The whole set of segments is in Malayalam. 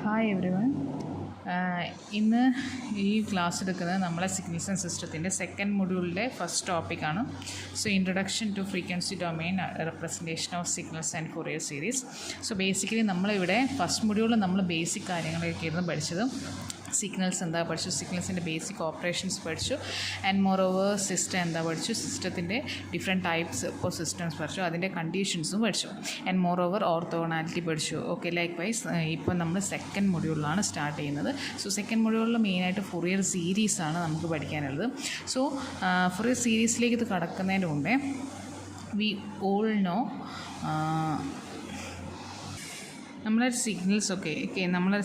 Hi everyone. ഇന്ന് ഈ ക്ലാസ് എടുക്കുന്നത് നമ്മളെ സിഗ്നൽസ് ആൻഡ് സിസ്റ്റത്തിൻ്റെ സെക്കൻഡ് മൊഡ്യൂളിലെ ഫസ്റ്റ് ടോപ്പിക്കാണ്. So introduction to frequency domain representation of signals and Fourier series. So basically നമ്മളിവിടെ ഫസ്റ്റ് മൊഡ്യൂളിൽ നമ്മൾ ബേസിക് കാര്യങ്ങളൊക്കെയായിരുന്നു പഠിച്ചത്. സിഗ്നൽസ് എന്താ പഠിച്ചു, സിഗ്നൽസിൻ്റെ ബേസിക് ഓപ്പറേഷൻസ് പഠിച്ചു, ആൻഡ് മോർ ഓവർ സിസ്റ്റം എന്താ പഠിച്ചു, സിസ്റ്റത്തിൻ്റെ ഡിഫറെൻറ്റ് ടൈപ്സ് ഇപ്പോൾ സിസ്റ്റംസ് പഠിച്ചു, അതിൻ്റെ കണ്ടീഷൻസും പഠിച്ചു, ആൻഡ് മോർ ഓവർ ഓർത്തോഗണാലിറ്റി പഠിച്ചു. ഓക്കെ, ലൈക്ക് വൈസ് ഇപ്പോൾ നമ്മൾ സെക്കൻഡ് മൊഡ്യൂളിലാണ് സ്റ്റാർട്ട് ചെയ്യുന്നത്. സോ സെക്കൻഡ് മൊഡ്യൂളിൽ മെയിനായിട്ട് ഫൊറിയർ സീരീസാണ് നമുക്ക് പഠിക്കാനുള്ളത്. സോ ഫൊറിയർ സീരീസിലേക്ക് ഇത് കടക്കുന്നതിന് മുമ്പേ വി ഓൾ നോ നമ്മളെ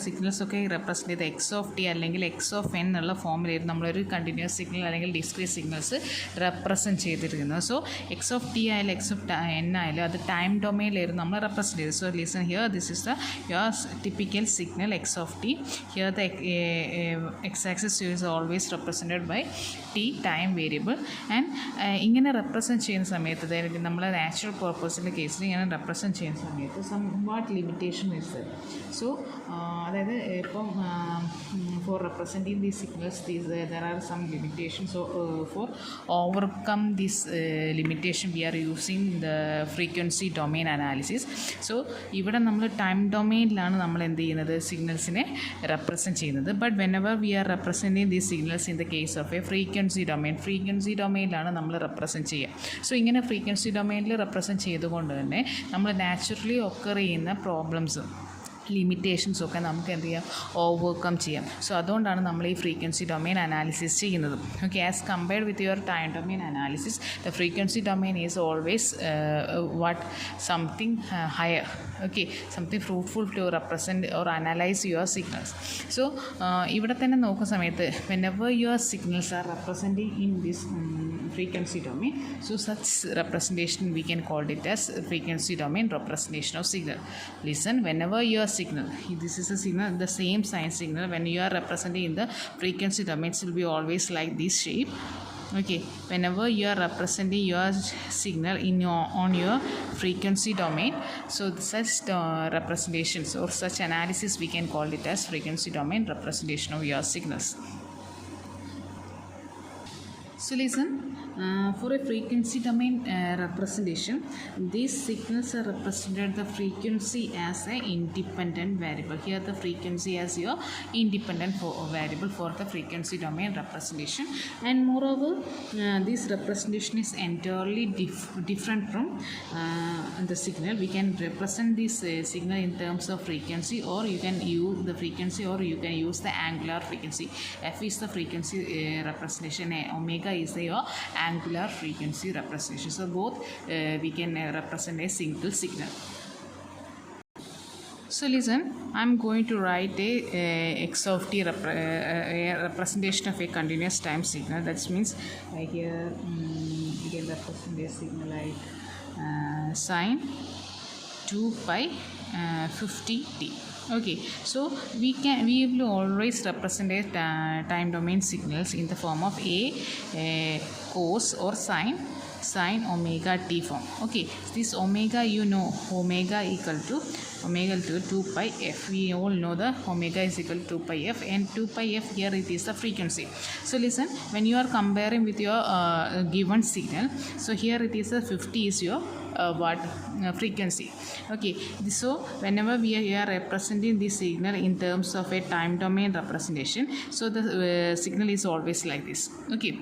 സിഗ്നൽസൊക്കെ റെപ്രസെൻറ്റ് ചെയ്ത് എക്സ് ഓഫ് ടി അല്ലെങ്കിൽ എക്സ് ഓഫ് എൻ എന്നുള്ള ഫോമിലായിരുന്നു നമ്മളൊരു കണ്ടിന്യൂസ് സിഗ്നൽ അല്ലെങ്കിൽ ഡിസ്ക്രീറ്റ് സിഗ്നൽസ് റെപ്രസെൻറ്റ് ചെയ്തിരിക്കുന്നത്. സോ എക്സ് ഓഫ് ടി ആയാലും എക്സ് ഓഫ് എൻ ആയാലും അത് ടൈം ഡൊമൈനിലായിരുന്നു നമ്മൾ റെപ്രസെൻറ്റ് ചെയ്തത്. So listen here, this is the your typical signal x of t. Here the x axis is always represented by t time variable. And ഇങ്ങനെ റെപ്രസെൻറ്റ് ചെയ്യുന്ന സമയത്ത്, അതായത് നമ്മളെ നാച്ചുറൽ പർപ്പസിൻ്റെ കേസിൽ ഇങ്ങനെ റെപ്രസെൻറ്റ് ചെയ്യുന്ന സമയത്ത് somewhat limitation is there. So അതായത് ഇപ്പം for representing these signals there are some limitations. So for overcome this limitation we are using the frequency domain analysis. So ഇവിടെ നമ്മൾ ടൈം ഡൊമെയിനിലാണ് നമ്മൾ എന്ത് ചെയ്യുന്നത്, സിഗ്നൽസിനെ റെപ്രസെൻറ്റ് ചെയ്യുന്നത്. But whenever we are representing these signals in the case of a frequency ഡൊമെയിനിലാണ് നമ്മൾ റെപ്രസെൻറ്റ് ചെയ്യുക. സോ ഇങ്ങനെ ഫ്രീക്വൻസി ഡൊമെയിനിൽ റെപ്രസെൻറ്റ് ചെയ്തുകൊണ്ട് തന്നെ നമ്മൾ നാച്ചുറലി ഒക്കർ ചെയ്യുന്ന പ്രോബ്ലംസ്, ലിമിറ്റേഷൻസൊക്കെ നമുക്ക് എന്ത് ചെയ്യാം, ഓവർകം ചെയ്യാം. സോ അതുകൊണ്ടാണ് നമ്മൾ ഈ ഫ്രീക്വൻസി ഡൊമെയിൻ അനാലിസിസ് ചെയ്യുന്നത്. Okay, as compared with your time domain analysis, the frequency domain is always what something higher. Okay, something fruitful to represent or analyse your signals. So ഇവിടെ തന്നെ നോക്കുന്ന സമയത്ത് whenever your signals are representing in this frequency domain, so such representation we can call it as frequency domain representation of signal. Listen, whenever your signal, this is a signal, the same sign signal, when you are representing in the frequency domain, it will be always like this shape. Okay, whenever you are representing your signal on your frequency domain, so such representations or such analysis we can call it as frequency domain representation of your signals. So listen, for a frequency domain representation, these signals are represented the frequency as a independent variable. Here the frequency as your independent variable for the frequency domain representation. And moreover, this representation is entirely different from the signal. We can represent this signal in terms of frequency, or you can use the frequency, or you can use the angular frequency. F is the frequency representation, omega is your angular frequency representation. So both we can represent a single signal. So listen, I'm going to write a x of t representation of a continuous time signal. That means here we can represent a signal like sine 2 pi 50t. Okay, so we will always represent a time domain signals in the form of a cos or sine omega t form. Okay, this omega, you know, omega equal to 2 pi f. We all know the omega is equal to 2 pi f, and 2 pi f here it is the frequency. So listen, when you are comparing with your given signal, so here it is a 50 is your frequency. Okay, so whenever we are representing this signal in terms of a time domain representation, so the signal is always like this. Okay,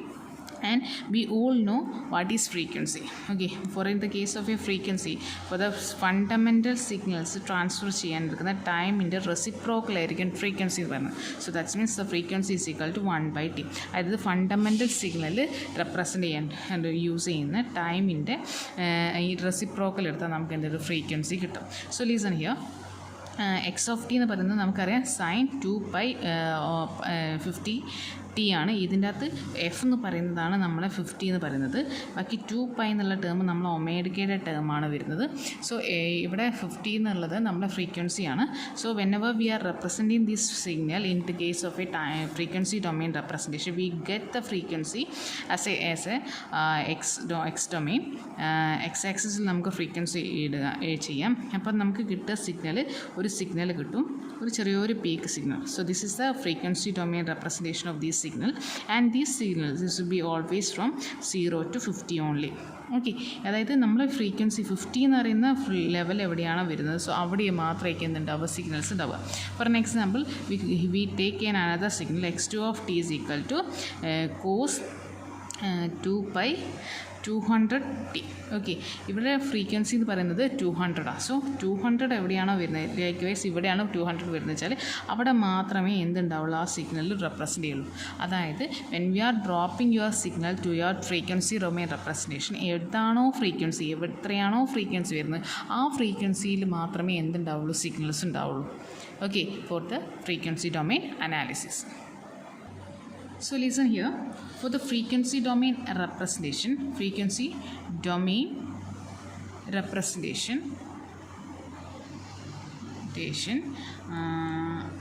and we all know what is frequency. Okay, for in the case of a frequency, for the fundamental signals transfer ചെയ്യാൻ എടുക്കുന്ന ടൈമിൻ്റെ റെസിപ്രോക്കൽ ആയിരിക്കും ഫ്രീക്വൻസി എന്ന് പറയുന്നത്. So that means the frequency is equal to 1/t. അതായത് ഫണ്ടമെൻ്റൽ സിഗ്നൽ റെപ്രസെൻറ്റ് ചെയ്യാൻ യൂസ് ചെയ്യുന്ന ടൈമിൻ്റെ ഈ റെസിപ്രോക്കൽ എടുത്താൽ നമുക്ക് എന്തൊരു ഫ്രീക്വൻസി കിട്ടും. So listen here, X of T എന്ന് പറയുന്നത് നമുക്കറിയാം സൈൻ 2 pi 50 ടി ആണ്. ഇതിൻ്റെ അകത്ത് എഫ് എന്ന് പറയുന്നതാണ് നമ്മളെ 50 എന്ന് പറയുന്നത്. ബാക്കി 2π എന്നുള്ള ടേം നമ്മൾ ഒമേഗയുടെ ടേമാണ് വരുന്നത്. സോ ഇവിടെ 50 എന്നുള്ളത് നമ്മുടെ ഫ്രീക്വൻസിയാണ്. So whenever we are representing this signal in the case of a frequency domain representation we get the frequency as a X domain. X ആക്സിസിൽ നമുക്ക് ഫ്രീക്വൻസി ചെയ്യാം. അപ്പം നമുക്ക് കിട്ടുക ഒരു സിഗ്നൽ കിട്ടും, ഒരു ചെറിയൊരു peak signal. So this is the frequency domain representation of these signal and these signals this will be always from 0 to 50 only. Okay, അതായത് നമ്മൾ ഫ്രീക്വൻസി 50 എന്ന് പറയുന്ന ലെവൽ എവിടെയാണോ വരുന്നത്, സോ അവിടെ മാത്രമായിരിക്കും എന്തുണ്ടാവുക, സിഗ്നൽസ് ഉണ്ടാവുക. For an example we take an another signal x2 of t is equal to cos 2π 200t. Okay, ഇവിടെ ഫ്രീക്വൻസി എന്ന് പറയുന്നത് 200 ആണ്. സോ 200 എവിടെയാണോ വരുന്നത്, ലൈക്ക് വൈസ് ഇവിടെയാണ് 200 വരുന്നത് വെച്ചാൽ അവിടെ മാത്രമേ എന്തുണ്ടാവുള്ളൂ, ആ സിഗ്നൽ റെപ്രസെൻറ്റ് ചെയ്യുള്ളൂ. അതായത് when we are dropping your signal to your frequency domain representation, എത്രയാണോ ഫ്രീക്വൻസി വരുന്നത് ആ ഫ്രീക്വൻസിയിൽ മാത്രമേ എന്തുണ്ടാവുള്ളൂ, സിഗ്നൽസ് ഉണ്ടാവുള്ളൂ. Okay, for the frequency domain analysis. So listen here, for the frequency domain representation,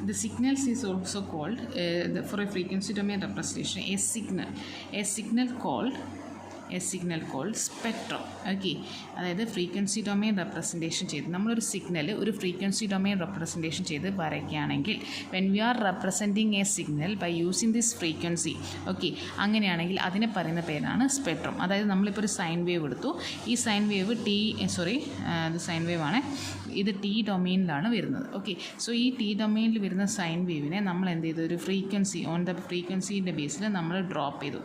the signals is also called for a frequency domain representation a signal called spectrum. Okay, അതായത് ഫ്രീക്വൻസി ഡൊമെയിൻ റെപ്രസെൻറ്റേഷൻ ചെയ്ത് നമ്മളൊരു സിഗ്നൽ ഒരു ഫ്രീക്വൻസി ഡൊമെയിൻ റെപ്രസെൻറ്റേഷൻ ചെയ്ത് വരയ്ക്കുകയാണെങ്കിൽ when we are representing a signal by using this frequency, okay, അങ്ങനെയാണെങ്കിൽ അതിനെ പറയുന്ന പേരാണ് സ്പെക്ട്രം. അതായത് നമ്മളിപ്പോൾ ഒരു സൈൻ വേവ് എടുത്തു, ഈ സൈൻ വേവ് ഇത് സൈൻ വേവ് ആണ്, ഇത് ടി ഡൊമെയിനിലാണ് വരുന്നത്. ഓക്കെ, സോ ഈ ടി ഡൊമെയിനിൽ വരുന്ന സൈൻ വേവിനെ നമ്മൾ എന്ത് ചെയ്തു, ഒരു ഫ്രീക്വൻസി ഫ്രീക്വൻസീൻ്റെ ബേസിൽ നമ്മൾ ഡ്രോപ്പ് ചെയ്തു.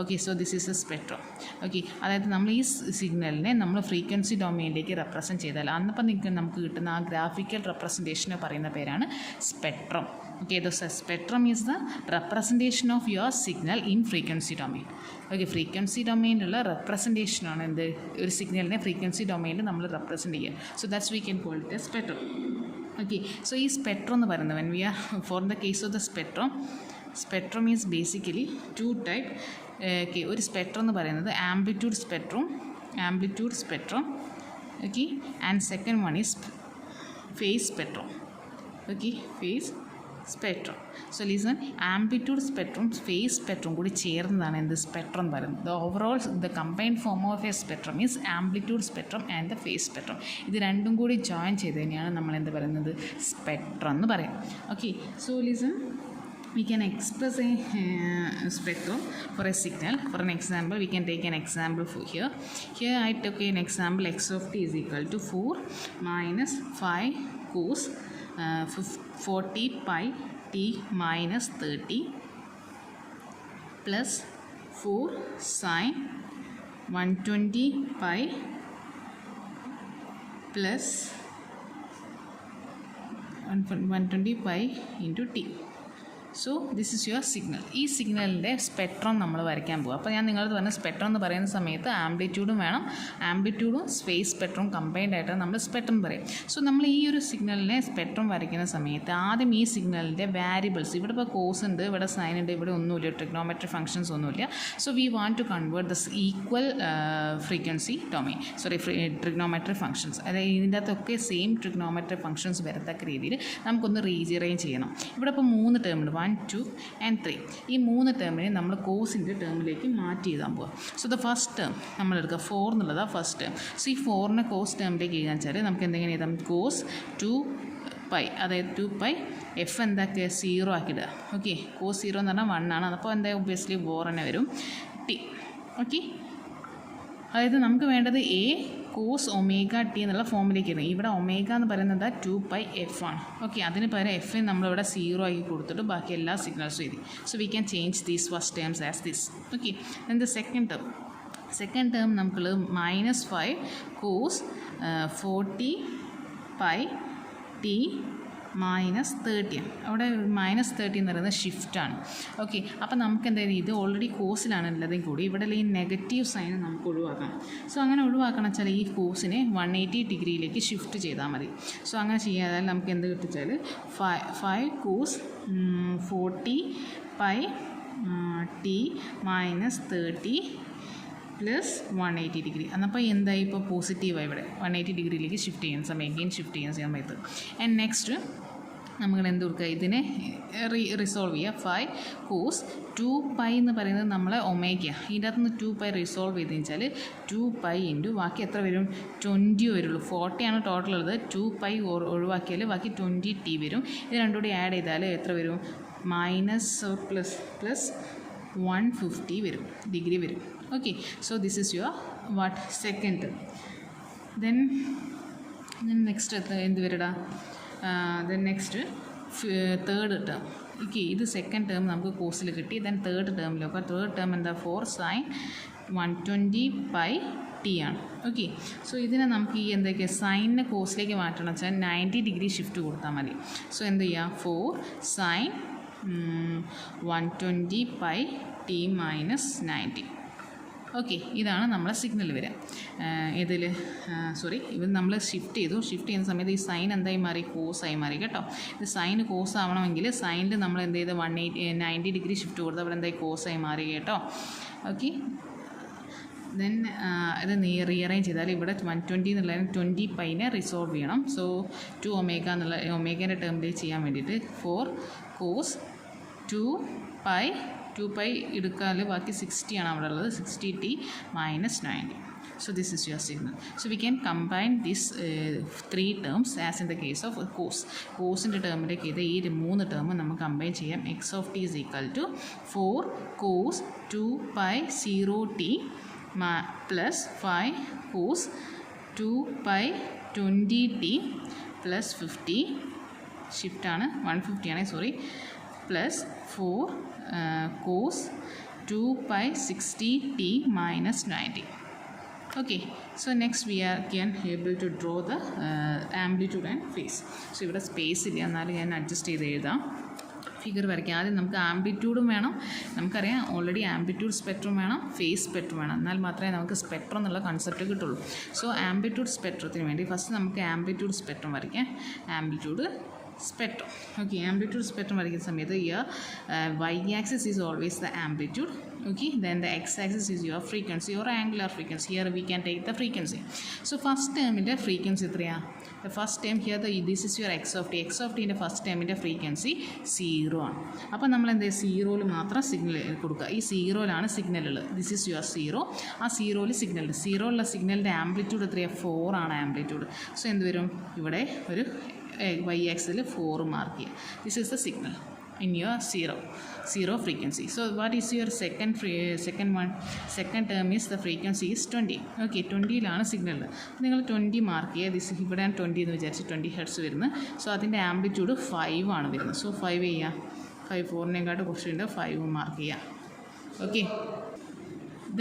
Okay, so this is A spectrum. Okay, അതായത് നമ്മൾ ഈ സിഗ്നലിനെ നമ്മൾ ഫ്രീക്വൻസി ഡൊമെയിനിലേക്ക് റെപ്രസെൻറ്റ് ചെയ്താൽ അന്നപ്പം നമുക്ക് കിട്ടുന്ന ആ ഗ്രാഫിക്കൽ റെപ്രസെൻറ്റേഷനെ പറയുന്ന പേരാണ് spectrum. Okay, the spectrum is the representation of your signal in frequency domain. Okay, frequency ഡൊമെയിനിലുള്ള റെപ്രസെൻറ്റേഷനാണ് എന്ത്, ഒരു സിഗ്നലിനെ ഫ്രീക്വൻസി ഡൊമെയിനിൽ നമ്മൾ റെപ്രസെൻറ്റ് ചെയ്യുക. So that's we can call it a spectrum. Okay, so ഈ സ്പെക്ട്രം എന്ന് പറയുന്നത് when we are for the case of the spectrum is basically 2 type. Okay, ഒരു സ്പെക്ട്രം എന്ന് പറയുന്നത് amplitude spectrum, okay, and second one is phase spectrum. Okay, phase spectrum. So listen, amplitude spectrum phase spectrum കൂടി ചേർന്നതാണ് എന്ത്, സ്പെക്ട്രം പറയുന്നത്. The combined form of a spectrum is amplitude spectrum and the phase spectrum. ഇത് രണ്ടും കൂടി ജോയിൻ ചെയ്ത് തന്നെയാണ് നമ്മൾ എന്ത് പറയുന്നത്, സ്പെക്ട്രം എന്ന് പറയും. Okay, so listen, we can express a spectrum for a signal. For an example, we can take an example for here I took an example x of t is equal to 4 minus 5 cos 40 pi t minus 30 plus 4 sin 120 pi plus 120 pi into t. So this is your signal. ഈ സിഗ്നലിൻ്റെ സ്പെക്ട്രം നമ്മൾ വരയ്ക്കാൻ പോകും. അപ്പോൾ ഞാൻ നിങ്ങളത് പറഞ്ഞ സ്പെക്ട്രം എന്ന് പറയുന്ന സമയത്ത് ആംപ്ലിറ്റ്യൂഡും വേണം, ആംപ്ലിറ്റ്യൂഡും ഫേസ് സ്പെക്ട്രം കമ്പൈൻഡ് ആയിട്ടാണ് നമ്മൾ സ്പെക്ട്രം പറയും. സോ നമ്മൾ ഈ ഒരു സിഗ്നലിനെ സ്പെക്ട്രം വരയ്ക്കുന്ന സമയത്ത് ആദ്യം ഈ സിഗ്നലിൻ്റെ വാരിയബിൾസ്, ഇവിടെ ഇപ്പോൾ കോസ് ഉണ്ട്, ഇവിടെ സൈൻ ഉണ്ട്, ഇവിടെ ഒന്നുമില്ല, ട്രിഗ്നോമെട്രിക് ഫംഗ്ഷൻസ് ഒന്നുമില്ല. So we want to convert this equal frequency domain, trigonometric functions, അതായത് ഇതിൻ്റെ അകത്തൊക്കെ സെയിം ട്രിഗ്നോമെട്രിക് ഫംഗ്ഷൻസ് വരത്തക്ക രീതിയിൽ നമുക്കൊന്ന് റീഅറേഞ്ച് ചെയ്യണം. ഇവിടെ ഇപ്പോൾ 3 ടേം ഉണ്ട്, 1, 2 and 3. ഈ 3 ടേമിനെ നമ്മൾ കോസിൻ്റെ ടേമിലേക്ക് മാറ്റി എഴുതാൻ പോകാം. സോ ദ ഫസ്റ്റ് ടേം നമ്മൾ എടുക്കുക 4 എന്നുള്ളതാണ് ഫസ്റ്റ് ടേം. സോ ഈ 4നെ കോസ് ടേമിലേക്ക് എഴുതാൻ വെച്ചാൽ നമുക്ക് എന്തെങ്കിലും എഴുതാം, കോസ് 2π, അതായത് 2π എഫ് എന്താക്കുക 0 ആക്കിയിടുക. ഓക്കെ, കോസ് 0 എന്ന് പറഞ്ഞാൽ 1 ആണ്, അപ്പോൾ എന്താ ഒബ്വിയസ്ലി 4 തന്നെ വരും, ടി. ഓക്കെ, അതായത് നമുക്ക് വേണ്ടത് എ കോസ് ഒമേഗ ടി എന്നുള്ള ഫോമിലേക്ക് ഇടും. ഇവിടെ ഒമേഗ എന്ന് പറയുന്നത് 2π എഫ് ആണ്. ഓക്കെ, അതിന് പകരം എഫ് നമ്മളിവിടെ 0 ആക്കി കൊടുത്തിട്ട് ബാക്കി എല്ലാ സിഗ്നൽസും എഴുതി. So we can change these first terms as this. Okay, then the second term നമുക്കുള്ളത് -5 കോസ് 40π ടി -30. അവിടെ -30 എന്ന് പറയുന്നത് ഷിഫ്റ്റാണ്. ഓക്കെ, അപ്പോൾ നമുക്ക് എന്തായാലും ഇത് ഓൾറെഡി കോസിലാണ് ഉള്ളതും കൂടി ഇവിടെ ഈ നെഗറ്റീവ് സൈൻ നമുക്ക് ഒഴിവാക്കണം. സോ അങ്ങനെ ഒഴിവാക്കണം വെച്ചാൽ ഈ കോസിനെ 180 ഡിഗ്രിയിലേക്ക് ഷിഫ്റ്റ് ചെയ്താൽ മതി. സോ അങ്ങനെ ചെയ്യാതാൽ നമുക്ക് എന്ത് കിട്ടിച്ചാൽ 5 cos 40π T minus 30 plus 180 degree. എന്നപ്പോൾ എന്തായി ഇപ്പോൾ പോസിറ്റീവായി ഇവിടെ 180 ഡിഗ്രിയിലേക്ക് ഷിഫ്റ്റ് ചെയ്യാൻ സമയം എഗെയിൻ ഷിഫ്റ്റ് ചെയ്യാൻ സമയത്ത്. ആൻഡ് നെക്സ്റ്റ് നമ്മൾ എന്ത് കൊടുക്കുക, ഇതിനെ റിസോൾവ് ചെയ്യുക. 5 cos 2π എന്ന് പറയുന്നത് നമ്മളെ ഒമേഗ. ഇതിൻ്റെ അകത്ത് നിന്ന് 2π റിസോൾവ് ചെയ്തെന്ന് വെച്ചാൽ 2π ഇൻറ്റു ബാക്കി എത്ര വരും, 20 വരുള്ളൂ. 40 ആണ് ടോട്ടൽ ഉള്ളത്. 2π ഒഴിവാക്കിയാൽ ബാക്കി 20t വരും. ഇത് രണ്ടും കൂടി ആഡ് ചെയ്താൽ എത്ര വരും, മൈനസ് പ്ലസ് 150 വരും ഡിഗ്രി വരും. Okay, so this is your what second. Then next എന്ത് വരടാ, then next third term. Okay, ഇത് സെക്കൻഡ് ടേം നമുക്ക് കോഴ്സിൽ കിട്ടി. ദെൻ തേർഡ് ടേമിലൊക്കെ തേർഡ് ടേം എന്താ 4 sin 120πt ആണ്. ഓക്കെ, സോ ഇതിനെ നമുക്ക് ഈ എന്തൊക്കെയാണ് സൈനിനെ കോഴ്സിലേക്ക് മാറ്റണം വെച്ചാൽ 90 ഡിഗ്രി ഷിഫ്റ്റ് കൊടുത്താൽ മതി. സോ എന്ത് ചെയ്യുക, 4 sin 120πt മൈനസ് 90. ഓക്കെ, ഇതാണ് നമ്മളെ സിഗ്നൽ വരിക. ഇതിൽ ഇത് നമ്മൾ ഷിഫ്റ്റ് ചെയ്യുന്ന സമയത്ത് ഈ സൈൻ എന്തായി മാറി, കോസായി മാറി കേട്ടോ. ഇത് സൈൻ കോസ് ആവണമെങ്കിൽ സൈനിൽ നമ്മൾ എന്ത് ചെയ്ത് 90 ഡിഗ്രി ഷിഫ്റ്റ് കൊടുത്ത് അവിടെ എന്തായി കോസായി മാറി കേട്ടോ. ഓക്കെ, ദെൻ ഇത് റീഅറേഞ്ച് ചെയ്താൽ ഇവിടെ 120 എന്നുള്ളതിന് 20πനെ റിസോൾവ് ചെയ്യണം. സോ 2ω എന്നുള്ള ഒമേഗേൻ്റെ ടേമിലേക്ക് ചെയ്യാൻ വേണ്ടിയിട്ട് 4 cos 2π എടുക്കാൻ ബാക്കി 60 ആണ് അവിടെ ഉള്ളത്, 60t minus 90. So this is your signal. So we can combine these 3 terms as in the case of cos. Cosൻ്റെ ടേമിലേക്ക് ഇത് ഈ 3 ടേം നമുക്ക് കമ്പൈൻ ചെയ്യാം. x of t is equal to 4 cos 2π0t plus 5 cos 2π20t plus 50 shift ആണ് 150 ആണ് sorry, plus 4 cos 2π60t minus 90. Okay, so next we can able to draw the amplitude and phase. So ഇവിടെ സ്പേസ് ഇല്ല, എന്നാലും ഞാൻ അഡ്ജസ്റ്റ് ചെയ്ത് എഴുതാം, ഫിഗർ വരയ്ക്കാം. ആദ്യം നമുക്ക് ആംപ്ലിറ്റ്യൂഡും വേണം, നമുക്കറിയാം ഓൾറെഡി ആംപ്ലിറ്റ്യൂഡ് സ്പെക്ട്രം വേണം, ഫേസ് സ്പെക്ട്രം വേണം, എന്നാൽ മാത്രമേ നമുക്ക് സ്പെക്ട്രം എന്നുള്ള കൺസെപ്റ്റ് കിട്ടുള്ളൂ. സോ ആംപ്ലിറ്റ്യൂഡ് സ്പെക്ട്രത്തിന് വേണ്ടി ഫസ്റ്റ് നമുക്ക് ആംപ്ലിറ്റ്യൂഡ് സ്പെക്ട്രം വരയ്ക്കാം. Amplitude spectrum. Okay, amplitude spectrum വരയ്ക്കുന്ന സമയത്ത് here y axis is always the amplitude. Okay, then the x axis is your frequency or angular frequency. Here we can take the frequency. So first term in the frequency എത്രയാണ്, the first term here this is your x of t. x of t ൻ്റെ ഫസ്റ്റ് ടേമിൻ്റെ ഫ്രീക്വൻസി 0 ആണ്. അപ്പോൾ നമ്മൾ എന്ത് സീറോയിൽ മാത്രം സിഗ്നൽ കൊടുക്കുക. ഈ സീറോയിലാണ് സിഗ്നൽ ഉള്ളത്. This is your zero. ആ സീറോയിൽ സിഗ്നൽ ഉണ്ട്. സീറോയിലുള്ള സിഗ്നലിൻ്റെ ആംപ്ലിറ്റ്യൂഡ് എത്രയാണ്, 4 ആണ് ആംപ്ലിറ്റ്യൂഡ്. സോ എന്ത് വരും, ഇവിടെ ഒരു y axis 4 മാർക്ക് ചെയ്യുക. This is the signal in your zero frequency. So what is your second term is the frequency is 20. Okay, 20ലാണ് സിഗ്നൽ. നിങ്ങൾ 20 മാർക്ക് ചെയ്യുക. ദിസ് ഇവിടെയാണ് 20 എന്ന് വിചാരിച്ച് 20 ഹെർട്സ് വരുന്നത്. സോ അതിൻ്റെ ആംപ്ലിറ്റ്യൂഡ് 5 ആണ് വരുന്നത്. സോ 5 ചെയ്യുക, 5 4നേക്കാട്ട് കുറച്ചുണ്ട്, 5 മാർക്ക് ചെയ്യുക. Okay,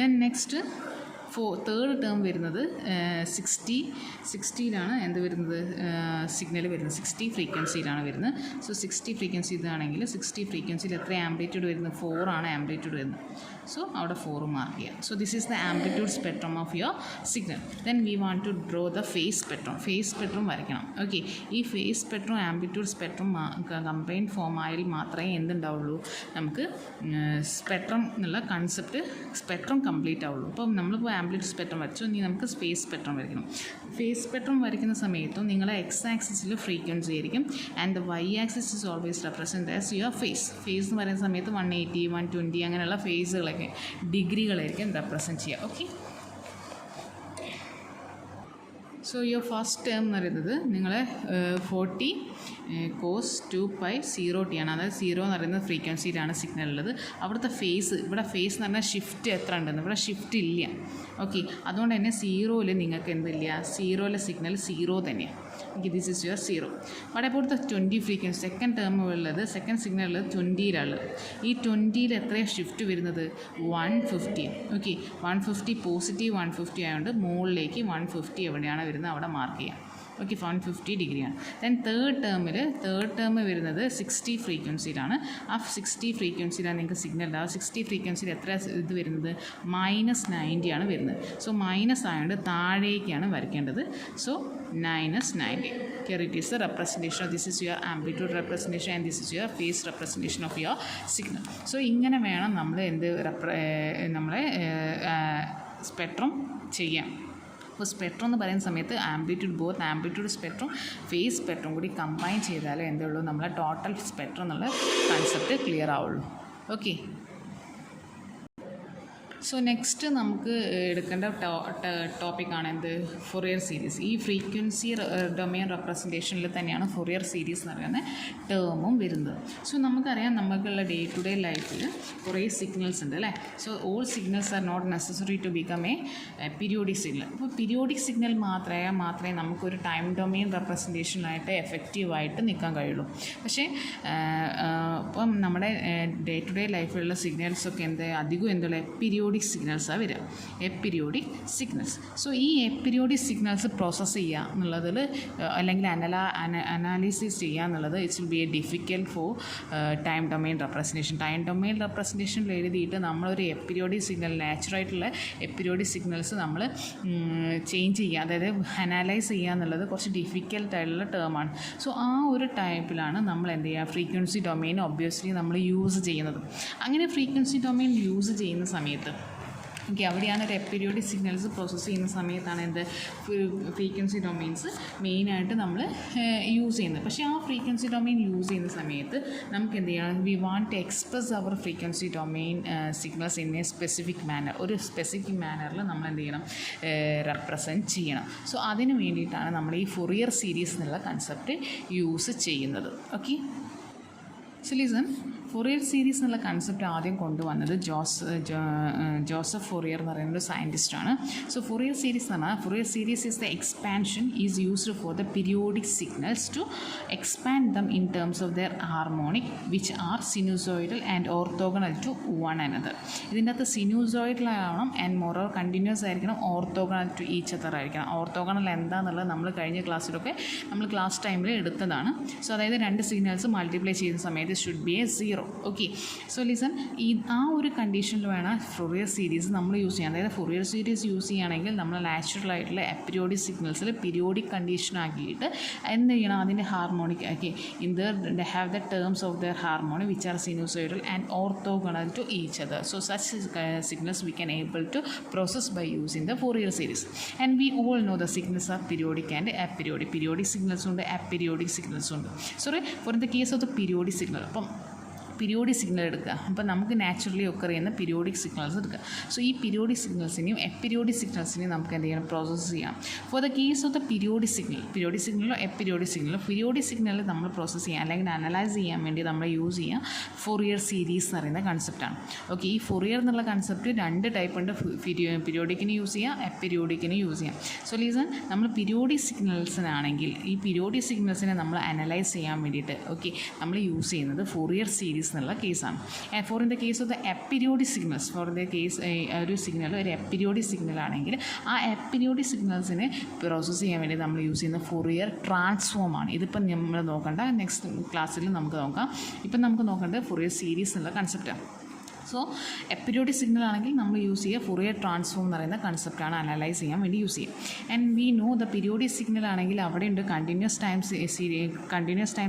then next third term വരുന്നത് 60യിലാണ് എന്ത് വരുന്നത്, സിഗ്നൽ വരുന്നത് 60 ഫ്രീക്വൻസിയിലാണ് വരുന്നത്. സോ 60 ഫ്രീക്വൻസി ഇതാണെങ്കിൽ 60 ഫ്രീക്വൻസിയിൽ എത്ര ആംപ്ലിറ്റ്യൂഡ് വരുന്നത്, 4 ആണ് ആംപ്ലിറ്റ്യൂഡ് വരുന്നത്. സോ അവിടെ 4 മാർക്ക് ചെയ്യാം. So this is the amplitude spectrum of your signal. Then we want to draw the phase spectrum. Phase spectrum വരയ്ക്കണം. ഓക്കെ, ഈ phase spectrum amplitude spectrum combine form ആയാൽ മാത്രമേ എന്തുണ്ടാവുള്ളൂ, നമുക്ക് സ്പെക്ട്രം എന്നുള്ള കൺസെപ്റ്റ് സ്പെക്ട്രം കംപ്ലീറ്റ് ആവുള്ളൂ. അപ്പം നമ്മളിപ്പോൾ ആംപ്ലിറ്റ്യൂഡ് സ്പെക്ട്രം വരച്ചു, ഇനി നമുക്ക് സ്പേസ് സ്പെക്ട്രം വരയ്ക്കണം. ഫേസ് സ്പെക്ട്രം വരയ്ക്കുന്ന സമയത്തും നിങ്ങളെ എക്സ് ആക്സിസിൽ ഫ്രീക്വൻസി ആയിരിക്കും and the y axis is always represent as your phase. Phase എന്ന് പറയുന്ന സമയത്ത് 180 120 അങ്ങനെയുള്ള ഫേസുകളൊക്കെ ഡിഗ്രികളായിരിക്കും റെപ്രസെൻറ്റ് ചെയ്യുക. Okay, so your first term എന്ന് പറയുന്നത് നിങ്ങൾ 40 cos 2π0t ആണ്. അതായത് 0 എന്ന് പറയുന്നത് ഫ്രീക്വൻസിയിലാണ് സിഗ്നൽ ഉള്ളത്. അവിടുത്തെ ഫേസ്, ഇവിടെ ഫേസ് എന്ന് പറഞ്ഞാൽ ഷിഫ്റ്റ് എത്ര ഉണ്ടെന്ന്, ഇവിടെ ഷിഫ്റ്റ് ഇല്ല. ഓക്കെ, അതുകൊണ്ട് തന്നെ സീറോയിൽ നിങ്ങൾക്ക് എന്തില്ല, സീറോയിലെ സിഗ്നൽ 0 തന്നെയാണ്. Okay, this is your 0. But അപ്പോൾ 20 ഫ്രീക്വൻസി സെക്കൻഡ് ടേം ഉള്ളത്, സെക്കൻഡ് സിഗ്നൽ ഉള്ളത് 20യിലാണ്. ഈ 20യിൽ എത്രയാണ് ഷിഫ്റ്റ് വരുന്നത്, 150. ഓക്കെ, 150 പോസിറ്റീവ് 150 ആയതുകൊണ്ട് മുകളിലേക്ക് 150 എവിടെയാണ് വരുന്നത് അവിടെ മാർക്ക് ചെയ്യാം. ഓക്കെ, 150 ഡിഗ്രിയാണ്. ദെൻ തേർഡ് ടേം വരുന്നത് 60 ഫ്രീക്വൻസിയിലാണ്. ആ 60 ഫ്രീക്വൻസിയിലാണ് നിങ്ങൾക്ക് സിഗ്നൽ ഉണ്ടാവുക. 60 ഫ്രീക്വൻസിയിൽ എത്ര ഇത് വരുന്നത്, -90 ആണ് വരുന്നത്. സോ മൈനസ് ആയതുകൊണ്ട് താഴേക്കാണ് വരയ്ക്കേണ്ടത്. So -90. here it is the representation. This is your amplitude representation and this is your phase representation of your signal. So ഇങ്ങനെ വേണം നമ്മൾ നമ്മളെ സ്പെക്ട്രം ചെയ്യാം. അപ്പോൾ സ്പെക്ട്രം എന്ന് പറയുന്ന സമയത്ത് ആംപ്ലിറ്റ്യൂഡ് സ്പെക്ട്രം ഫേസ് സ്പെക്ട്രം കൂടി കമ്പൈൻ ചെയ്താലേ എന്തുള്ളൂ നമ്മളെ ടോട്ടൽ സ്പെക്ട്രം എന്നുള്ള കൺസെപ്റ്റ് ക്ലിയർ ആവുള്ളൂ. ഓക്കെ. സോ നെക്സ്റ്റ് നമുക്ക് എടുക്കേണ്ട ടോപ്പിക്കാണ് എന്ത്, ഫൊറിയർ സീരീസ്. ഈ ഫ്രീക്വൻസി ഡൊമെയിൻ റെപ്രസെൻറ്റേഷനിൽ തന്നെയാണ് ഫൊറിയർ സീരീസ് എന്ന് പറയുന്ന ടേമും വരുന്നത്. സോ നമുക്കറിയാം നമുക്കുള്ള ഡേ ടു ഡേ ലൈഫിൽ കുറേ സിഗ്നൽസ് ഉണ്ട് അല്ലേ. So all signals are not necessary to become a periodic signal. അപ്പോൾ പീരിയോഡിക് സിഗ്നൽ മാത്രമേ നമുക്കൊരു ടൈം ഡൊമെയിൻ റെപ്രസെൻറ്റേഷനായിട്ട് എഫക്റ്റീവായിട്ട് നിൽക്കാൻ കഴിയുള്ളൂ. പക്ഷേ ഇപ്പം നമ്മുടെ ഡേ ടു ഡേ ലൈഫിലുള്ള സിഗ്നൽസൊക്കെ അധികം പീരിയോഡിക് സിഗ്നൽസാണ് വരിക, എപ്പിരിയോഡിക് സിഗ്നൽസ്. സോ ഈ എപ്പിരിയോഡിക് സിഗ്നൽസ് പ്രോസസ്സ് ചെയ്യുക എന്നുള്ളതിൽ അല്ലെങ്കിൽ അനാലിസിസ് ചെയ്യുക എന്നുള്ളത് it's will be a difficult for time domain representation. Time domain റെപ്രസെൻറ്റേഷനിൽ എഴുതിയിട്ട് നമ്മളൊരു എപ്പിരിയോഡിക് സിഗ്നൽ, നാച്ചുറായിട്ടുള്ള എപ്പിരിയോഡിക് സിഗ്നൽസ് നമ്മൾ ചേഞ്ച് ചെയ്യുക, അതായത് അനലൈസ് ചെയ്യുക എന്നുള്ളത് കുറച്ച് ഡിഫിക്കൽട്ടായിട്ടുള്ള ടേമാണ്. സോ ആ ഒരു ടൈപ്പിലാണ് നമ്മൾ എന്ത് ചെയ്യുക, ഫ്രീക്വൻസി ഡൊമെയിൻ ഒബ്വിയസ്ലി നമ്മൾ യൂസ് ചെയ്യുന്നത്. അങ്ങനെ ഫ്രീക്വൻസി ഡൊമെയിൻ യൂസ് ചെയ്യുന്ന സമയത്ത് അവിടെയാണ് ഒരു എപ്പിരിയോഡിക് സിഗ്നൽസ് പ്രോസസ്സ് ചെയ്യുന്ന സമയത്താണ് ഫ്രീക്വൻസി ഡൊമെയിൻസ് മെയിനായിട്ട് നമ്മൾ യൂസ് ചെയ്യുന്നത്. പക്ഷേ ആ ഫ്രീക്വൻസി ഡൊമെയിൻ യൂസ് ചെയ്യുന്ന സമയത്ത് നമുക്ക് എന്ത് ചെയ്യണം, we want to express our frequency domain signals in a specific manner. ഒരു സ്പെസിഫിക് മാനറിൽ നമ്മൾ എന്ത് ചെയ്യണം, റെപ്രസെൻറ്റ് ചെയ്യണം. സോ അതിന് വേണ്ടിയിട്ടാണ് നമ്മൾ ഈ ഫൊറിയർ സീരീസ് എന്നുള്ള കൺസെപ്റ്റ് യൂസ് ചെയ്യുന്നത്. Okay. So listen, Fourier series എന്നുള്ള കൺസെപ്റ്റ് ആദ്യം കൊണ്ടുവന്നത് ജോസഫ് ഫൊറിയർ എന്ന് പറയുന്ന ഒരു സയൻറ്റിസ്റ്റാണ്. സോ ഫൊറിയർ സീരീസ് എന്ന് പറഞ്ഞാൽ, Fourier series is the expansion is used for the periodic signals to expand them in terms of their harmonic which are sinusoidal and orthogonal to one another. ഇതിൻ്റെ അകത്ത് സിനുസോയിഡൽ ആവണം ആൻഡ് മോറോർ കണ്ടിന്യൂസ് ആയിരിക്കണം, ഓർത്തോഗണൽ ടു ഈച്ച് അതർ ആയിരിക്കണം. ഓർത്തോഗണൽ എന്താണെന്നുള്ളത് നമ്മൾ കഴിഞ്ഞ ക്ലാസ്സിലൊക്കെ നമ്മൾ ക്ലാസ് ടൈമിൽ എടുത്തതാണ്. സോ അതായത് രണ്ട് സിഗ്നൽസ് മൾട്ടിപ്ലൈ ചെയ്യുന്ന സമയത്ത് should be A 0. Okay. So listen, ആ ഒരു കണ്ടീഷനിൽ വേണം ഫൊറിയർ സീരീസ് നമ്മൾ യൂസ് ചെയ്യാൻ. അതായത് ഫൊറിയർ സീരീസ് യൂസ് ചെയ്യുകയാണെങ്കിൽ നമ്മൾ നാച്ചുറൽ ആയിട്ടുള്ള എപ്പിരിയോഡിക് സിഗ്നൽസിൽ പീരിയോഡിക് കണ്ടീഷൻ ആക്കിയിട്ട് എന്ത് ചെയ്യണം, അതിൻ്റെ harmonic okay in the have the terms of their harmonic which are sinusoidal and orthogonal to each other. So such signals we can able to process by using the Fourier series. And we all know the signals are periodic and aperiodic. Periodic സിഗ്നൽസും ഉണ്ട്, അപ്പീരിയോഡിക് സിഗ്നൽസും ഉണ്ട്. Sorry, for the case of the periodic signal, അപ്പം പീരിയോഡിക് സിഗ്നൽ എടുക്കുക. അപ്പോൾ നമുക്ക് നാച്ചുറലി ഒക്കെ അറിയുന്ന പീരിയോഡിക് സിഗ്നൽസ് എടുക്കുക. സോ ഈ പീരിയോഡിക് സിഗ്നൽസിനെയും എപ്പിരിയോഡിക് സിഗ്നൽസിനെയും നമുക്ക് എന്ത് ചെയ്യണം, പ്രോസസ്സ് ചെയ്യാം. For the case of the periodic സിഗ്നലോ എപ്പിരിയോഡിക് സിഗ്നലോ, പീരിയോഡിക് സിഗ്നൽ നമ്മൾ പ്രോസസ്സ് ചെയ്യാൻ അല്ലെങ്കിൽ അനലൈസ് ചെയ്യാൻ വേണ്ടി നമ്മൾ യൂസ് ചെയ്യാം ഫൊറിയർ സീരീസ് എന്ന് പറയുന്ന കൺസെപ്റ്റാണ്. ഓക്കെ. ഈ ഫൊറിയർ എന്നുള്ള കൺസെപ്റ്റ് രണ്ട് ടൈപ്പ് ഉണ്ട്. പീരിയോഡിക്കിന് യൂസ് ചെയ്യാം, എപ്പിരിയോഡിക്കിന് യൂസ് ചെയ്യാം. സോ ലീസൺ, നമ്മൾ പീരിയോഡിക് സിഗ്നൽസിനാണെങ്കിൽ ഈ പീരിയോഡിക് സിഗ്നൽസിനെ നമ്മൾ അനലൈസ് ചെയ്യാൻ വേണ്ടിയിട്ട് ഓക്കെ നമ്മൾ യൂസ് ചെയ്യുന്നത് ഫൊറിയർ സീരീസ് എന്നുള്ള കേസാണ്. And for in the case of the aperiodic signals, for the case ഒരു സിഗ്നൽ ഒരു എപ്പിരിയോഡിക് സിഗ്നൽ ആണെങ്കിൽ ആ എപ്പിരിയോഡിക് സിഗ്നൽസിനെ പ്രോസസ്സ് ചെയ്യാൻ വേണ്ടി നമ്മൾ യൂസ് ചെയ്യുന്ന ഫൊറിയർ ട്രാൻസ്ഫോം ആണ്. ഇതിപ്പം നമ്മൾ നോക്കണ്ട, നെക്സ്റ്റ് ക്ലാസ്സിൽ നമുക്ക് നോക്കാം. ഇപ്പം നമുക്ക് നോക്കേണ്ടത് ഫൊറിയർ സീരീസ് എന്നുള്ള കൺസെപ്റ്റാണ്. സോ എപ്പിരിയോഡിക് സിഗ്നൽ ആണെങ്കിൽ നമ്മൾ യൂസ് ചെയ്യുക ഫൊറിയർ ട്രാൻസ്ഫോം എന്ന് പറയുന്ന കൺസെപ്റ്റാണ് അനലൈസ് ചെയ്യാൻ വേണ്ടി യൂസ് ചെയ്യുക. And we know the periodic signal ആണെങ്കിൽ അവിടെ ഉണ്ട് കണ്ടിന്യൂസ് ടൈം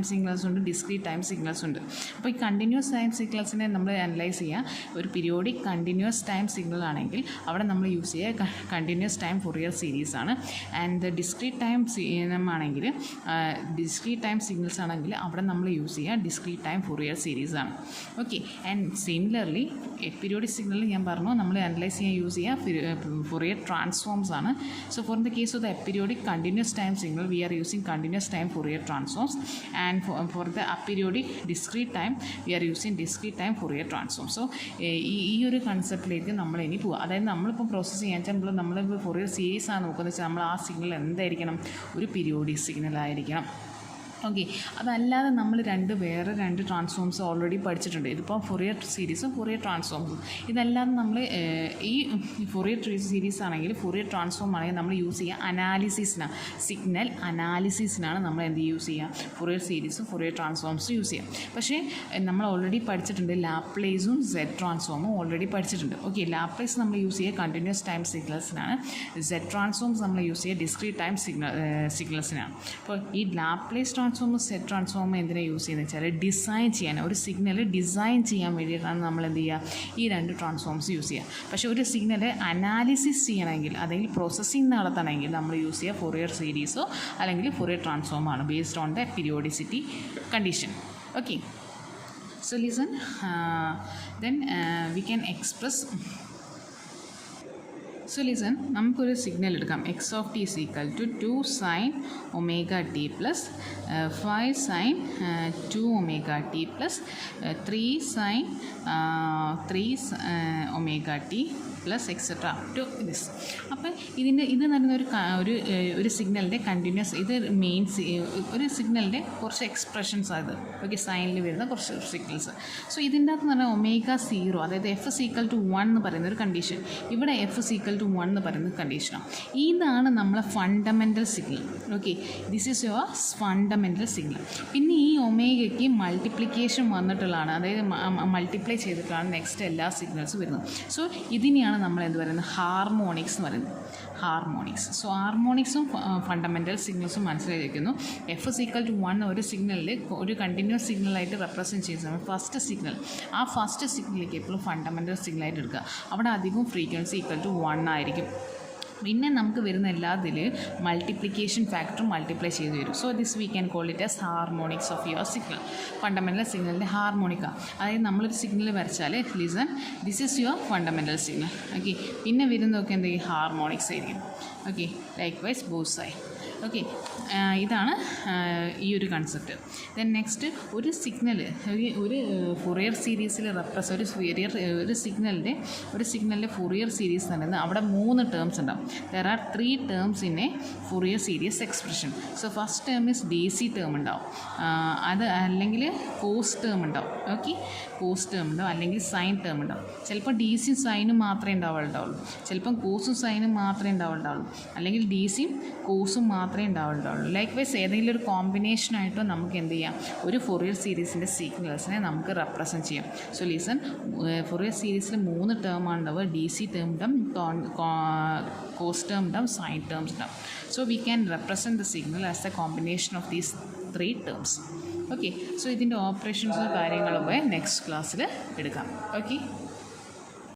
സിഗ്നൽസ് ഉണ്ട്, ഡിസ്ക്രീറ്റ് ടൈം സിഗ്നൽസ് ഉണ്ട്. അപ്പോൾ ഈ കണ്ടിന്യൂസ് ടൈം സിഗ്നൽസിനെ നമ്മൾ അനലൈസ് ചെയ്യുക ഒരു പീരിയോഡിക് കണ്ടിന്യൂസ് ടൈം സിഗ്നൽ ആണെങ്കിൽ അവിടെ നമ്മൾ യൂസ് ചെയ്യുക കണ്ടിന്യൂസ് ടൈം ഫൊറിയർ സീരീസ് ആണ്. ആൻഡ് ഡിസ്ക്രീറ്റ് ടൈം ആണെങ്കിൽ ഡിസ്ക്രീറ്റ് ടൈം സിഗ്നൽസ് ആണെങ്കിൽ അവിടെ നമ്മൾ യൂസ് ചെയ്യുക ഡിസ്ക്രീറ്റ് ടൈം ഫൊറിയർ സീരീസ് ആണ്. Okay. And similarly periodic signal ഞാൻ പറഞ്ഞു നമ്മൾ അനലൈസ് ചെയ്യാൻ യൂസ് ചെയ്യുക ഫൊറിയർ ട്രാൻസ്ഫോംസ് ആണ്. So for the case of the aperiodic continuous time signal we are using continuous time Fourier transforms. And for the aperiodic discrete time we are using discrete time Fourier transform. So ഈ ഒരു കൺസെപ്റ്റിലേക്ക് നമ്മൾ ഇനി പോവുക. അതായത് നമ്മളിപ്പോൾ പ്രോസസ്സ് ചെയ്യാൻ വെച്ചാൽ നമ്മളിപ്പോൾ ഫൊറിയർ സീരീസ് ആണ് നോക്കുന്നത് വെച്ചാൽ നമ്മൾ ആ സിഗ്നൽ എന്തായിരിക്കണം, ഒരു പീരിയോഡിക് സിഗ്നൽ ആയിരിക്കണം. ഓക്കെ. അതല്ലാതെ നമ്മൾ വേറെ രണ്ട് ട്രാൻസ്ഫോംസ് ഓൾറെഡി പഠിച്ചിട്ടുണ്ട്. ഇതിപ്പോൾ ഫൊറിയർ സീരീസും ഫൊറിയർ ട്രാൻസ്ഫോംസും. ഇതല്ലാതെ നമ്മൾ ഈ ഫൊറിയർ സീരീസ് ആണെങ്കിൽ ഫൊറിയർ ട്രാൻസ്ഫോം ആണെങ്കിൽ നമ്മൾ യൂസ് ചെയ്യുക അനാലിസിസിനാണ്, സിഗ്നൽ അനാലിസിസിനാണ് നമ്മൾ എന്ത് യൂസ് ചെയ്യുക, ഫൊറിയർ സീരീസും ഫൊറിയർ ട്രാൻസ്ഫോംസും യൂസ് ചെയ്യുക. പക്ഷേ നമ്മൾ ഓൾറെഡി പഠിച്ചിട്ടുണ്ട് ലാപ്ലേസും സെഡ് ട്രാൻസ്ഫോമും ഓൾറെഡി പഠിച്ചിട്ടുണ്ട്. ഓക്കെ. ലാപ്ലേസ് നമ്മൾ യൂസ് ചെയ്യുക കണ്ടിന്യൂസ് ടൈം സിഗ്നൽസിനാണ്. സെഡ് ട്രാൻസ്ഫോംസ് നമ്മൾ യൂസ് ചെയ്യുക ഡിസ്ക്രീറ്റ് ടൈം സിഗ്നൽസിനാണ്. അപ്പോൾ ഈ ലാപ്ലേസ് ട്രാൻസ്ഫോം സെറ്റ് ട്രാൻസ്ഫോം എന്തിനാണ് യൂസ് ചെയ്യുന്നത് വെച്ചാൽ ഡിസൈൻ ചെയ്യാൻ, ഒരു സിഗ്നൽ ഡിസൈൻ ചെയ്യാൻ വേണ്ടിയിട്ടാണ് നമ്മൾ എന്ത് ചെയ്യുക, ഈ രണ്ട് ട്രാൻസ്ഫോംസ് യൂസ് ചെയ്യുക. പക്ഷേ ഒരു സിഗ്നൽ അനാലിസിസ് ചെയ്യണമെങ്കിൽ അല്ലെങ്കിൽ പ്രോസസ്സിങ് നടത്തണമെങ്കിൽ നമ്മൾ യൂസ് ചെയ്യുക ഫൊറിയർ സീരീസോ അല്ലെങ്കിൽ ഫൊറിയർ ട്രാൻസ്ഫോമാണ് based on the periodicity condition. Okay. So listen, then we can express. So listen, നമുക്കൊരു സിഗ്നൽ എടുക്കാം. X of T is equal to 2 sine omega T plus 5 sine 2 omega T plus 3 sine 3 omega T plus etcetera up to this. അപ്പം ഇത് നടന്ന ഒരു സിഗ്നലിൻ്റെ കണ്ടിന്യൂസ്, ഇത് മെയിൻ ഒരു സിഗ്നലിൻ്റെ കുറച്ച് എക്സ്പ്രഷൻസ് അത്. ഓക്കെ. സൈനിൽ വരുന്ന കുറച്ച് സിഗ്നൽസ്. സോ ഇതിൻ്റെ അകത്ത് പറഞ്ഞാൽ ഒമേഗ 0, അതായത് എഫ് ഇസ് ഈക്വൽ ടു 1 എന്ന് പറയുന്ന ഒരു കണ്ടീഷൻ, ഇവിടെ എഫ് ഇസ് ഈക്വൽ ടു 1 എന്ന് പറയുന്ന കണ്ടീഷനാണ്. ഇതാണ് നമ്മളെ fundamental signal. Okay. This is your fundamental signal. പിന്നെ ഈ ഒമേഗയ്ക്ക് മൾട്ടിപ്ലിക്കേഷൻ വന്നിട്ടുള്ളതാണ്, അതായത് മൾട്ടിപ്ലൈ ചെയ്തിട്ടാണ് നെക്സ്റ്റ് എല്ലാ സിഗ്നൽസും വരുന്നത്. സോ ഇതിനെയാണ് നമ്മൾ എന്ത് പറയുന്നത്, ഹാർമോണിക്സ് എന്ന് പറയുന്നത്. ഹാർമോണിക്സ്. സോ ഹാർമോണിക്സും ഫണ്ടമെൻ്റൽ സിഗ്നൽസും മനസ്സിലായിരിക്കുന്നു. എഫ് ഇസ് ഈക്വൽ ടു 1 ഒരു സിഗ്നലിൽ ഒരു കണ്ടിന്യൂസ് സിഗ്നലായിട്ട് റെപ്രസെൻറ്റ് ചെയ്യുന്ന ഫസ്റ്റ് സിഗ്നൽ, ആ ഫസ്റ്റ് സിഗ്നലിലേക്ക് എപ്പോഴും ഫണ്ടമെൻ്റൽ സിഗ്നലായിട്ട് എടുക്കുക. അവിടെ അധികം ഫ്രീക്വൻസി ഈക്വൽ ടു 1 ആയിരിക്കും. പിന്നെ നമുക്ക് വരുന്ന എല്ലാത്തിൽ മൾട്ടിപ്ലിക്കേഷൻ ഫാക്ടർ മൾട്ടിപ്ലൈ ചെയ്ത് വരും. So this we can call it as harmonics of your signal. Fundamental സിഗ്നലിൻ്റെ ഹാർമോണിക്ക. അതായത് നമ്മളൊരു സിഗ്നൽ വരച്ചാൽ listen, this is your fundamental signal. Okay. പിന്നെ വരുന്നതൊക്കെ എന്തെങ്കിലും ഹാർമോണിക്സ് ആയിരിക്കും. Okay. Like wise both side. Okay. ഇതാണ് ഈ ഒരു കൺസെപ്റ്റ്. ദെൻ നെക്സ്റ്റ്, ഒരു സിഗ്നൽ ഒരു ഫൊറിയർ സീരീസിൽ ഒരു സിഗ്നലിൻ്റെ ഫൊറിയർ സീരീസ് എന്ന് പറയുന്നത് അവിടെ 3 ടേംസ് ഉണ്ടാവും. There are 3 terms in A Fourier series expression. So first term is D C term ഉണ്ടാവും, അത് അല്ലെങ്കിൽ കോസ് ടേം ഉണ്ടാവും. ഓക്കെ. കോസ് ടേം ഉണ്ടാവും അല്ലെങ്കിൽ സൈൻ ടേം ഉണ്ടാവും. ചിലപ്പോൾ ഡി സിയും സൈനും മാത്രമേ ഉണ്ടാവുള്ളൂ, ചിലപ്പം കോസും സൈനും മാത്രമേ ഉണ്ടാവുള്ളൂ, അല്ലെങ്കിൽ ഡി സിയും കോസും മാത്രമേ ഉണ്ടാവുള്ളൂ. ലൈക്ക് വൈസ് ഏതെങ്കിലും ഒരു കോമ്പിനേഷനായിട്ടോ നമുക്ക് എന്ത് ചെയ്യാം, ഒരു ഫൊറിയർ സീരീസിൻ്റെ സിഗ്നൽസിനെ നമുക്ക് റെപ്രസെൻറ്റ് ചെയ്യാം. സോ ലിസൺ, ഫൊറിയർ സീരീസിൽ 3 ടേമാണ് ഉണ്ടാവുക. ഡി സി ടേം ഉണ്ടാവും, കോസ് ടേം ഉണ്ടാവും, സൈൻ ടേംസ് ഉണ്ടാവും. So we can represent the signal as A combination of these 3 terms. Okay. So ഇതിൻ്റെ ഓപ്പറേഷൻസും കാര്യങ്ങളൊക്കെ നെക്സ്റ്റ് ക്ലാസ്സിൽ എടുക്കാം. ഓക്കെ.